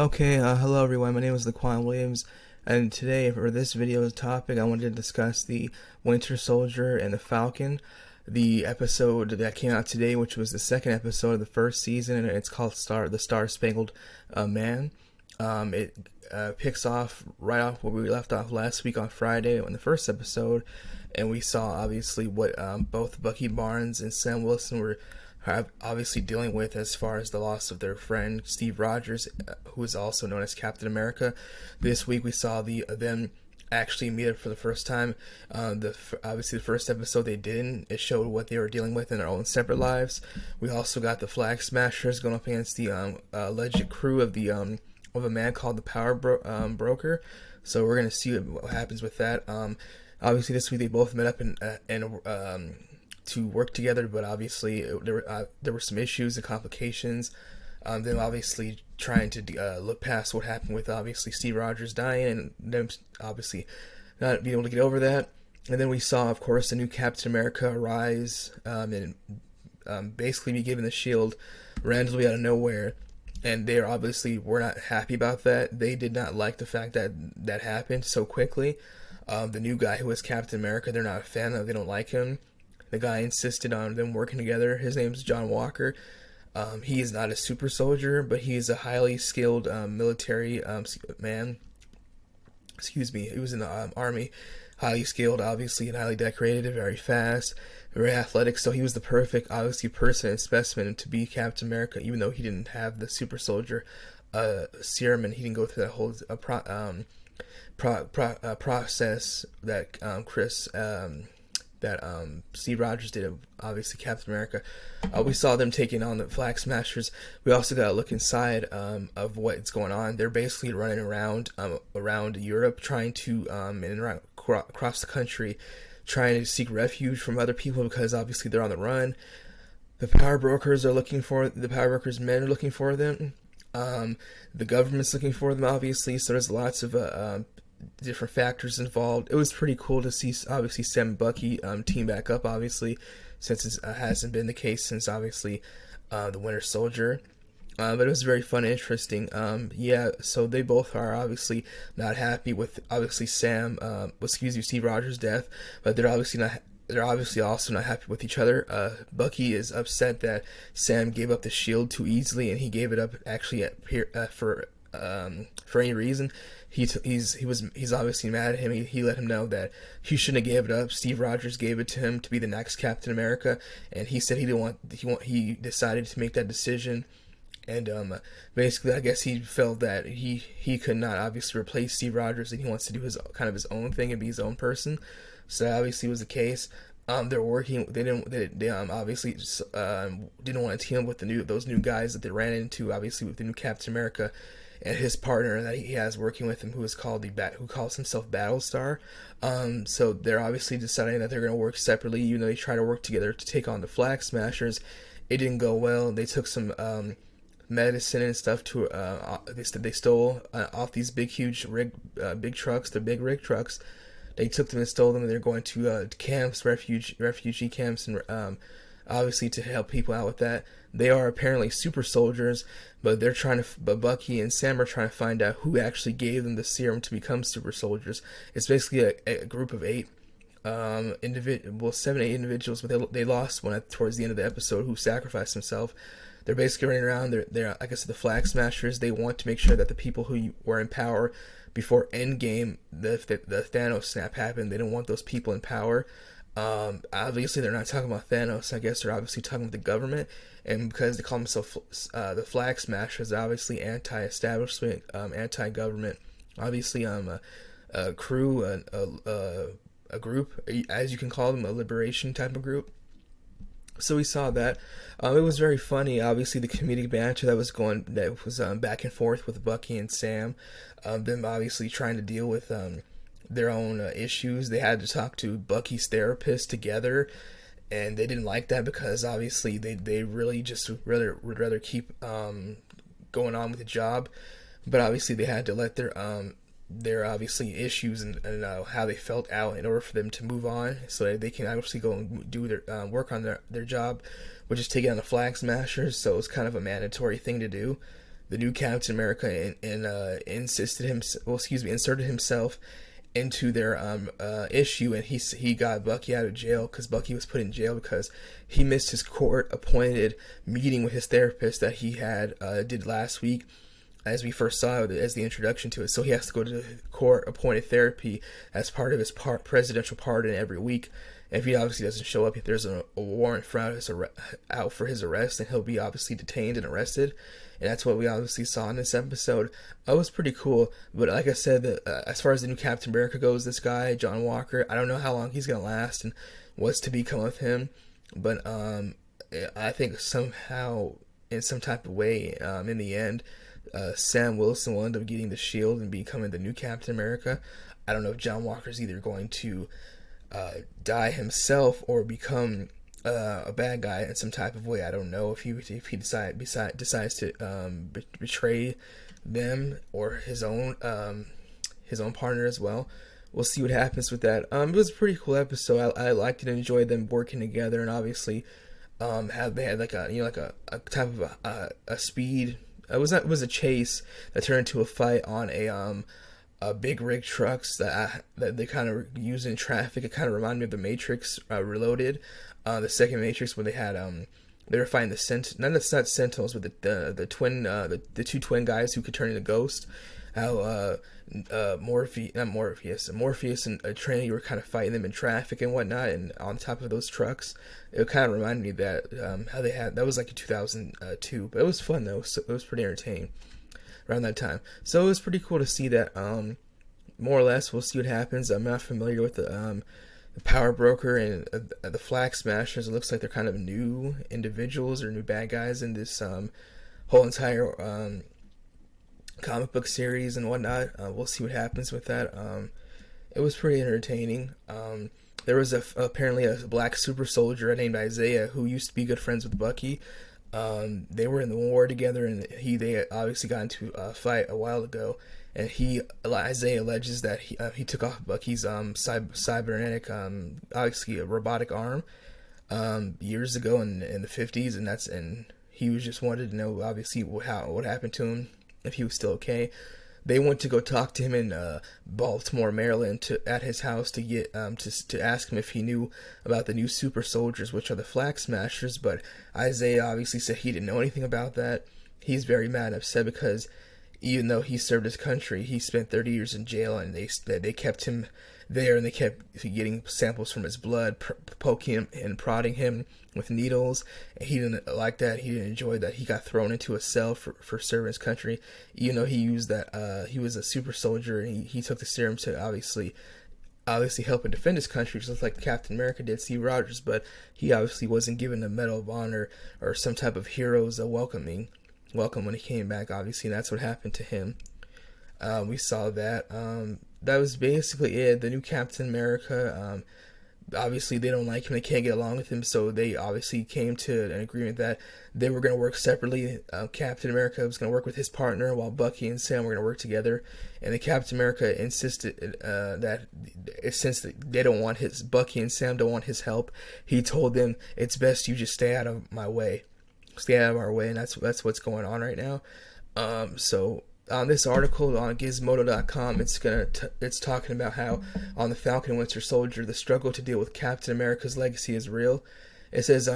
Okay, hello everyone, my name is Laquan Williams, and today for this video's topic I wanted to discuss the Winter Soldier and the Falcon, the episode that came out today, which was the second episode of the first season, and it's called the Star-Spangled Man. It picks off right off where we left off last week on Friday in the first episode, and we saw obviously what both Bucky Barnes and Sam Wilson were obviously dealing with as far as the loss of their friend Steve Rogers, who is also known as Captain America. This week we saw them actually meet up for the first time. Obviously the first episode they didn't. It showed what they were dealing with in their own separate lives. We also got the Flag Smashers going up against the alleged crew of a man called the Broker. So we're gonna see what happens with that. Obviously this week they both met up and to work together, but obviously there were some issues and complications. Them obviously trying to look past what happened with obviously Steve Rogers dying, and them obviously not being able to get over that. And then we saw, of course, the new Captain America arise and basically be given the shield randomly out of nowhere. And they obviously were not happy about that. They did not like the fact that that happened so quickly. The new guy who was Captain America, they're not a fan of. They don't like him. The guy insisted on them working together. His name's John Walker. He is not a super soldier, but he is a highly skilled military man. Excuse me. He was in the army. Highly skilled, obviously, and highly decorated, very fast, very athletic. So he was the perfect, obviously, person and specimen to be Captain America, even though he didn't have the super soldier serum, and he didn't go through that whole process that Steve Rogers did, obviously Captain America. We saw them taking on the Flag Smashers. We also got a look inside of what's going on. They're basically running around Europe, trying to across the country, trying to seek refuge from other people because obviously they're on the run. The power brokers men are looking for them. The government's looking for them, obviously. So there's lots of different factors involved. It was pretty cool to see obviously Sam and Bucky team back up, obviously, since it hasn't been the case since obviously the Winter Soldier. But it was very fun and interesting. So they both are obviously not happy with obviously Steve Rogers' death, but they're obviously also not happy with each other. Bucky is upset that Sam gave up the shield too easily, and he gave it up actually for any reason. He's obviously mad at him. He let him know that he shouldn't have gave it up. Steve Rogers gave it to him to be the next Captain America, and he said he decided to make that decision. And basically, I guess he felt that he could not obviously replace Steve Rogers, and he wants to do his own thing and be his own person. So that obviously was the case. They're working. They obviously didn't want to team up with those new guys that they ran into. Obviously, with the new Captain America and his partner that he has working with him, who calls himself Battlestar. So they're obviously deciding that they're going to work separately, even though they try to work together to take on the Flag Smashers. It didn't go well. They took some medicine and stuff to they stole off these big trucks, the big rig trucks. They took them and stole them, and they're going to camps, refugee camps, and obviously to help people out with that. They are apparently super soldiers, but Bucky and Sam are trying to find out who actually gave them the serum to become super soldiers. It's basically a group of 7, 8 individuals, but they lost one towards the end of the episode who sacrificed himself. They're basically running around. They're like I said, the Flag Smashers. They want to make sure that the people who were in power before Endgame, the Thanos snap happened, they don't want those people in power. Obviously, they're not talking about Thanos. I guess they're obviously talking about the government, and because they call themselves the Flag Smashers, they're obviously anti-establishment, anti-government. Obviously, a crew, a group, as you can call them, a liberation type of group. So we saw that. It was very funny. Obviously, the comedic banter that was back and forth with Bucky and Sam. Them obviously trying to deal with their own issues. They had to talk to Bucky's therapist together, and they didn't like that because obviously they really just would rather keep going on with the job. But obviously, they had to let their obviously issues and how they felt out in order for them to move on, so that they can obviously go and do their work on their job, which is taking on the Flag Smashers. So it's kind of a mandatory thing to do. the new Captain America, and inserted himself into their issue, and he got Bucky out of jail because Bucky was put in jail because he missed his court appointed meeting with his therapist that he had did last week, as we first saw it, as the introduction to it. So he has to go to court appointed therapy as part of his presidential pardon every week. And if he obviously doesn't show up, if there's a warrant out for his arrest, then he'll be obviously detained and arrested. And that's what we obviously saw in this episode. It was pretty cool. But like I said, as far as the new Captain America goes, this guy, John Walker, I don't know how long he's going to last and what's to become of him. But I think somehow, in some type of way, in the end, Sam Wilson will end up getting the shield and becoming the new Captain America. I don't know if John Walker's either going to die himself or become a bad guy in some type of way. I don't know if he decides to betray them or his own partner as well. We'll see what happens with that. It was a pretty cool episode. I liked it and enjoyed them working together, and obviously they had like a type of a speed. It was a chase that turned into a fight on a big rig trucks that they kind of use in traffic. It kind of reminded me of the Matrix Reloaded, the second Matrix, when they were fighting not Sentinels, but the two twin guys who could turn into ghosts. How Morpheus and Trinity were kind of fighting them in traffic and whatnot, and on top of those trucks. It kind of reminded me of that, how they had, that was like in 2002, but it was fun though, so it was pretty entertaining around that time. So it was pretty cool to see that. More or less, we'll see what happens. I'm not familiar with the Power Broker and the Flag Smashers. It looks like they're kind of new individuals or new bad guys in this whole entire comic book series and whatnot. We'll see what happens with that. It was pretty entertaining. There was apparently a black super soldier named Isaiah who used to be good friends with Bucky. They were in the war together, and they obviously got into a fight a while ago. And Isaiah alleges that he took off Bucky's cybernetic, obviously a robotic arm, years ago in the 50s, and he was just wanted to know obviously what happened to him, if he was still okay. They went to go talk to him in Baltimore, Maryland, at his house to get to ask him if he knew about the new super soldiers, which are the Flag Smashers. But Isaiah obviously said he didn't know anything about that. He's very mad and upset because even though he served his country, he spent 30 years in jail, and they kept him there, and they kept getting samples from his blood, poking him and prodding him with needles. And he didn't like that. He didn't enjoy that. He got thrown into a cell for serving his country. Even though he used that, he was a super soldier, and he took the serum to obviously help and defend his country, just like Captain America did, Steve Rogers. But he obviously wasn't given a Medal of Honor or some type of hero's welcome when he came back, obviously, and that's what happened to him. We saw that. That was basically it. The new Captain America, obviously they don't like him, they can't get along with him, so they obviously came to an agreement that they were going to work separately. Captain America was going to work with his partner, while Bucky and Sam were going to work together. And the Captain America insisted that since they don't want Bucky and Sam don't want his help, he told them, it's best you just stay out of my way. Stay out of our way, and that's what's going on right now. So on this article on Gizmodo.com, it's talking about how on the Falcon and Winter Soldier, the struggle to deal with Captain America's legacy is real. It says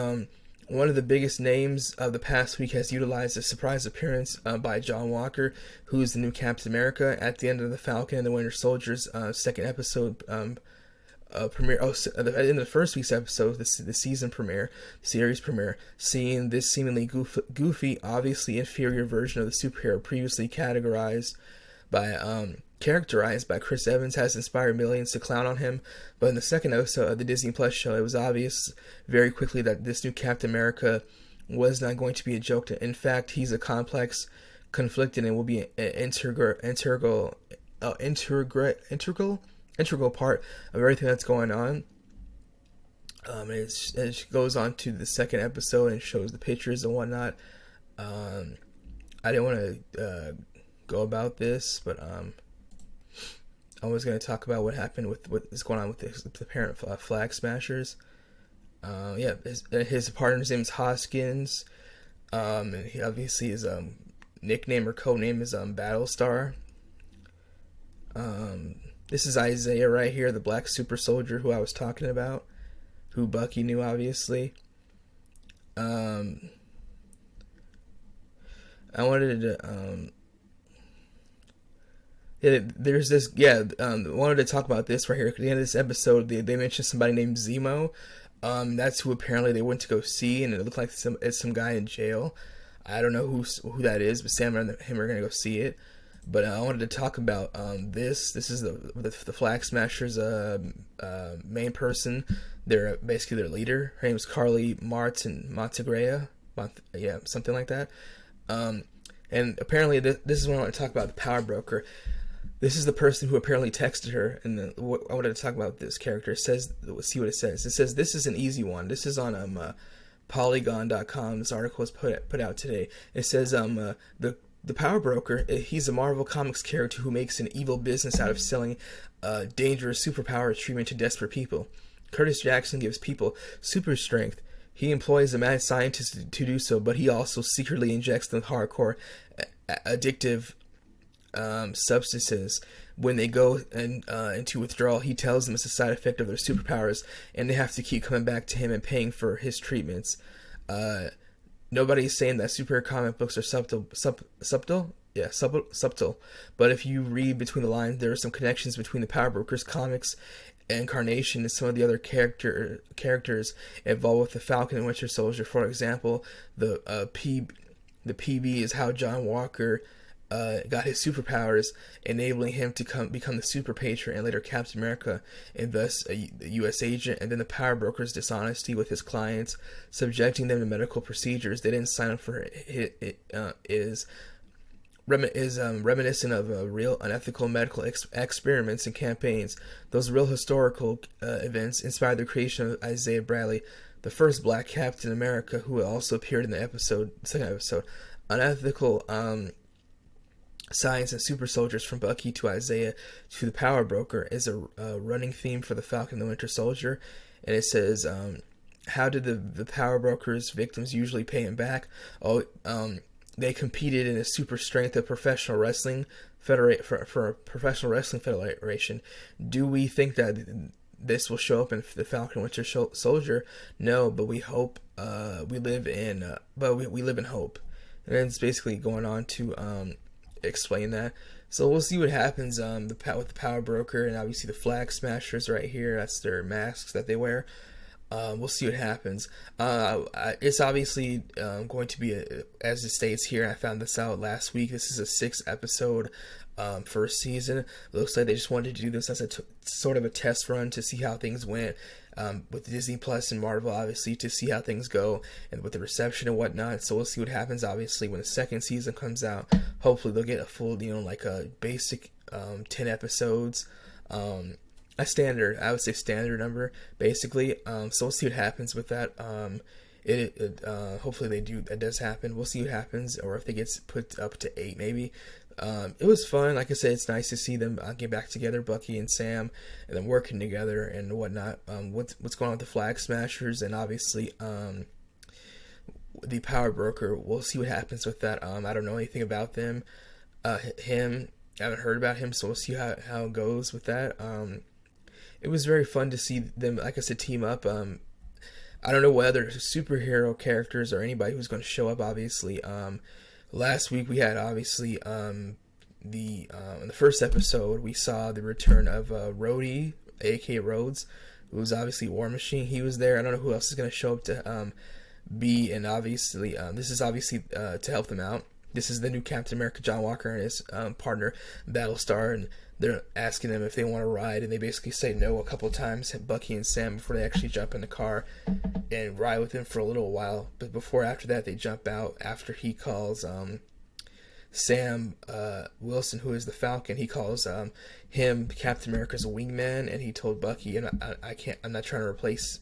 one of the biggest names of the past week has utilized a surprise appearance by John Walker, who is the new Captain America, at the end of the Falcon and the Winter Soldier's second episode premiere. At the end of the first week's episode, the series premiere, seeing this seemingly goofy, obviously inferior version of the superhero previously characterized by Chris Evans has inspired millions to clown on him. But in the second episode of the Disney Plus show, it was obvious very quickly that this new Captain America was not going to be a joke. In fact, he's a complex, conflicted, and will be an integral part of everything that's going on. It goes on to the second episode and shows the pictures and whatnot. I didn't want to go about this, but I was going to talk about what happened with what is going on with the parent Flag Smashers. His partner's name is Hoskins. And he obviously is nickname or code name is Battlestar. This is Isaiah right here, the black super soldier who I was talking about, who Bucky knew, obviously. I wanted to wanted to talk about this right here. At the end of this episode, they mentioned somebody named Zemo. That's who apparently they went to go see, and it looked like it's some guy in jail. I don't know who that is, but Sam and him are gonna go see it. But I wanted to talk about this. This is the Flag Smashers' main person. They're basically their leader. Her name is Carly Montegrea. Something like that. And apparently this is what I want to talk about, the Power Broker. This is the person who apparently texted her, and I wanted to talk about this character. It says, see what it says. It says, this is an easy one. This is on Polygon.com. This article was put out today. It says the Power Broker, he's a Marvel Comics character who makes an evil business out of selling dangerous superpower treatment to desperate people. Curtis Jackson gives people super strength. He employs a mad scientist to do so, but he also secretly injects them hardcore addictive substances. When they go into withdrawal, he tells them it's a side effect of their superpowers, and they have to keep coming back to him and paying for his treatments. Nobody's saying that superhero comic books are subtle. But if you read between the lines, there are some connections between the Power Brokers comics, Incarnation, and some of the other characters involved with the Falcon and Winter Soldier. For example, the PB is how John Walker got his superpowers, enabling him to become the Super Patriot and later Captain America, and thus a U.S. agent. And then the Power Broker's dishonesty with his clients, subjecting them to medical procedures they didn't sign up for, is reminiscent of real unethical medical experiments and campaigns. Those real historical events inspired the creation of Isaiah Bradley, the first black Captain America, who also appeared in the second episode. Unethical science and super soldiers, from Bucky to Isaiah to the Power Broker, is a running theme for the Falcon and the Winter Soldier. And it says, how did the Power Broker's victims usually pay him back? They competed in a super strength of professional wrestling for a professional wrestling federation. Do we think that this will show up in the Falcon Winter Soldier? No, but we hope. We live in hope. And then it's basically going on to explain that. So we'll see what happens with the Power Broker, and obviously the Flag Smashers right here. That's their masks that they wear. We'll see what happens. It's obviously going to be, as it states here, I found this out last week, this is a 6-episode first season. It looks like they just wanted to do this as a sort of a test run to see how things went with Disney Plus and Marvel, obviously, to see how things go and with the reception and whatnot. So we'll see what happens, obviously, when the second season comes out. Hopefully they'll get a full, like a basic 10 episodes. I would say standard number, basically. So we'll see what happens with that. Hopefully that does happen. We'll see what happens, or if it gets put up to 8, maybe. It was fun. Like I said, it's nice to see them get back together, Bucky and Sam, and then working together and whatnot. What's going on with the Flag Smashers, and obviously the Power Broker. We'll see what happens with that. I don't know anything about them. I haven't heard about him, so we'll see how it goes with that. It was very fun to see them, like I said, team up. I don't know what other superhero characters or anybody who's going to show up, obviously. Last week we had, obviously, in the first episode, we saw the return of Rhodey, a.k.a. Rhodes, who was obviously War Machine. He was there. I don't know who else is going to show up to be, and obviously, this is obviously to help them out. This is the new Captain America, John Walker, and his partner, Battlestar, and they're asking them if they want to ride, and they basically say no a couple of times, Bucky and Sam, before they actually jump in the car and ride with him for a little while. But after that, they jump out after he calls Sam Wilson, who is the Falcon. He calls him Captain America's wingman, and he told Bucky, and I'm not trying to replace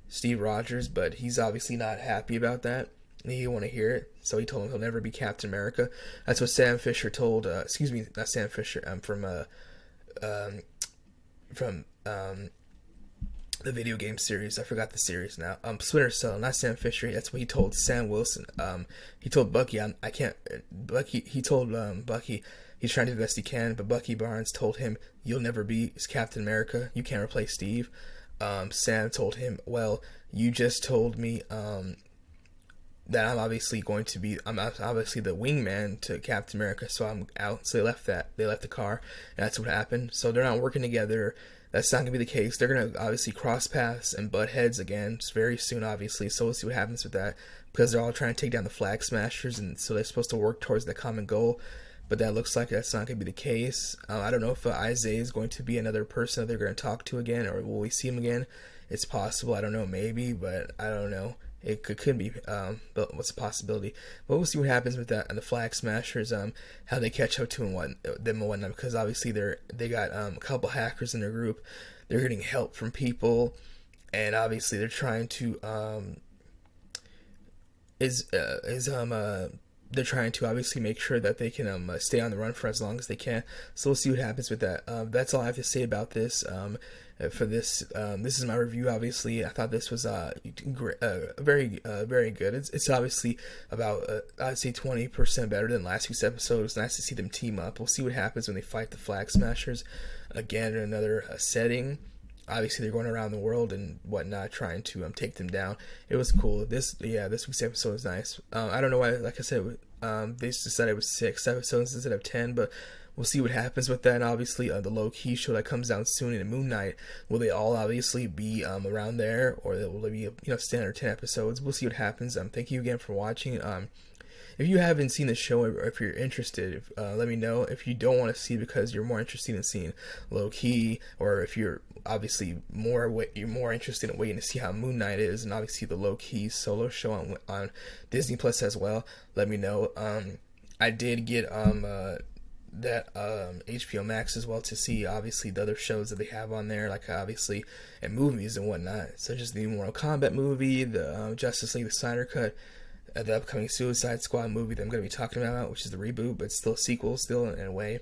Steve Rogers, but he's obviously not happy about that. He didn't want to hear it, so he told him he'll never be Captain America. That's what Sam Fisher told. Excuse me, not Sam Fisher. From the the video game series. I forgot the series now. Splinter Cell, not Sam Fisher. That's what he told Sam Wilson. He told Bucky, I can't. Bucky. He told Bucky he's trying to do the best he can, but Bucky Barnes told him, "You'll never be Captain America. You can't replace Steve." Sam told him, "Well, you just told me that I'm obviously the wingman to Captain America, so I'm out." So they left the car, and that's what happened. So they're not working together. That's not going to be the case. They're going to obviously cross paths and butt heads again very soon, obviously. So we'll see what happens with that, because they're all trying to take down the Flag Smashers, and so they're supposed to work towards the common goal. But that looks like that's not going to be the case. I don't know if Isaiah is going to be another person that they're going to talk to again, or will we see him again? It's possible. I don't know, maybe, but I don't know. It could be, but what's the possibility? But we'll see what happens with that and the Flag Smashers, how they catch up to them and whatnot, because obviously they got a couple hackers in their group. They're getting help from people, and obviously they're trying to they're trying to obviously make sure that they can stay on the run for as long as they can. So we'll see what happens with that. That's all I have to say about this. For this, this is my review. Obviously, I thought this was very good. It's obviously about I'd say 20% better than last week's episode. It's nice to see them team up. We'll see what happens when they fight the Flag Smashers again in another setting. Obviously, they're going around the world and whatnot, trying to take them down. It was cool. This week's episode was nice. I don't know why, like I said, they decided it was 6 episodes instead of 10, but we'll see what happens with that. And obviously, the low-key show that comes out soon in Moon Knight, will they all obviously be around there, or will they be standard 10 episodes? We'll see what happens. Thank you again for watching. If you haven't seen the show, or if you're interested, let me know. If you don't want to see it because you're more interested in seeing low-key, or if you're obviously you're more interested in waiting to see how Moon Knight is, and obviously the low-key solo show on Disney Plus as well, let me know. I did get that HBO Max as well to see obviously the other shows that they have on there, like obviously, and movies and whatnot, such as the Mortal Kombat movie, the Justice League, the Snyder Cut, the upcoming Suicide Squad movie that I'm going to be talking about, which is the reboot, but still a sequel, still in a way.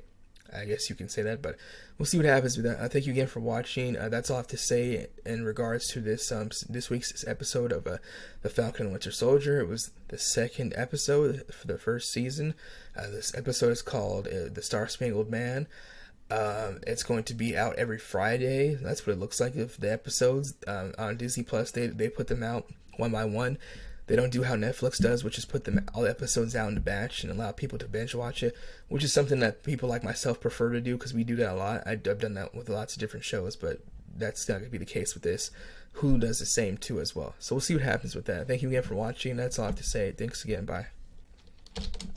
I guess you can say that, but we'll see what happens with that. Thank you again for watching. That's all I have to say in regards to this week's episode of The Falcon and Winter Soldier. It was the second episode for the first season. This episode is called The Star-Spangled Man. It's going to be out every Friday. That's what it looks like. If the episodes on Disney Plus, they put them out one by one. They don't do how Netflix does, which is put all the episodes out in a batch and allow people to binge watch it, which is something that people like myself prefer to do, because we do that a lot. I've done that with lots of different shows, but that's not going to be the case with this. Hulu does the same too as well. So we'll see what happens with that. Thank you again for watching. That's all I have to say. Thanks again. Bye.